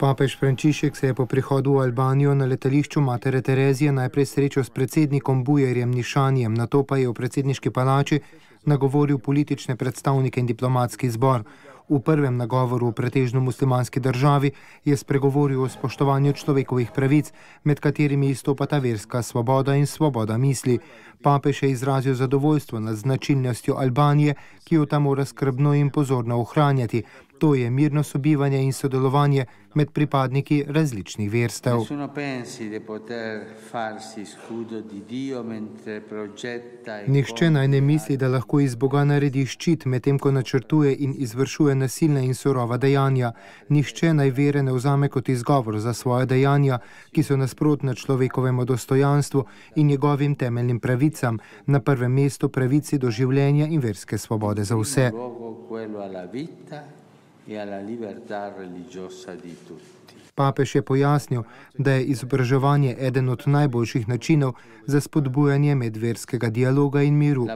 Papež Frančišek se je po prihodu v Albanijo na letališču Matere Terezije najprej srečal s predsednikom Bujarjem Nišanjem, nato pa je v predsedniški palači nagovoril politične predstavnike in diplomatski zbor. V prvem nagovoru v pretežno muslimanski državi je spregovoril o spoštovanju človekovih pravic, med katerimi izstopata verska svoboda in svoboda misli. Papež je izrazil zadovoljstvo nad značilnostjo Albanije, ki jo ta mora skrbno in pozorno ohranjati. To je mirno sobivanje in sodelovanje med pripadniki različnih verstev. Nihče naj ne misli, da lahko iz Boga naredi ščit, medtem ko načrtuje in izvršuje nasilna in surova dejanja. Nihče naj vere ne vzame kot izgovor za svoje dejanja, ki so nasprotna človekovemu dostojanstvu in njegovim temeljnim pravicam, na prvem mestu pravici do življenja in verske svobode za vse. Papež je pojasnil, da je izobraževanje eden od najboljših načinov za spodbujanje medverskega dialoga in miru.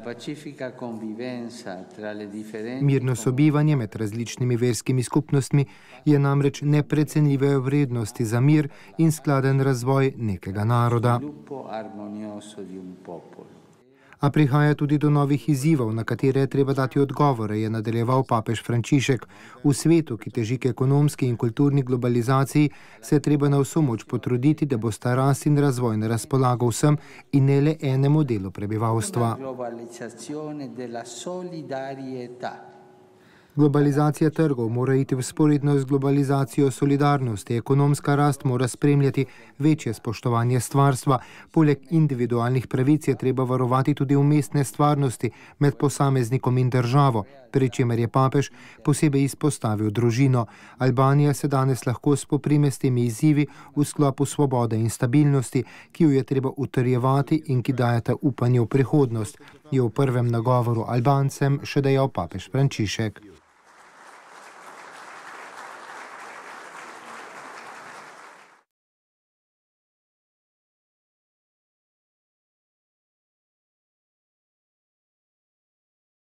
Mirno sobivanje med različnimi verskimi skupnostmi je namreč neprecenljive vrednosti za mir in skladen razvoj nekega naroda. A prihaja tudi do novih izzivov, na katere je treba dati odgovore, je nadaljeval papež Frančišek. V svetu, ki teži k ekonomski in kulturni globalizaciji, se je treba na vso moč potruditi, da bosta rast in razvoj na razpolago vsem in ne le enemu delu prebivalstva. Globalizacija trgov mora iti vzporedno z globalizacijo solidarnosti, ekonomska rast mora spremljati večje spoštovanje stvarstva, poleg individualnih pravic je treba varovati tudi umestne stvarnosti med posameznikom in državo, pri čemer je papež posebej izpostavil družino. Albanija se danes lahko spoprime s temi izzivi v sklopu svobode in stabilnosti, ki jo je treba utrjevati in ki dajeta upanje v prihodnost, je v prvem nagovoru Albancem še dejal papež Frančišek.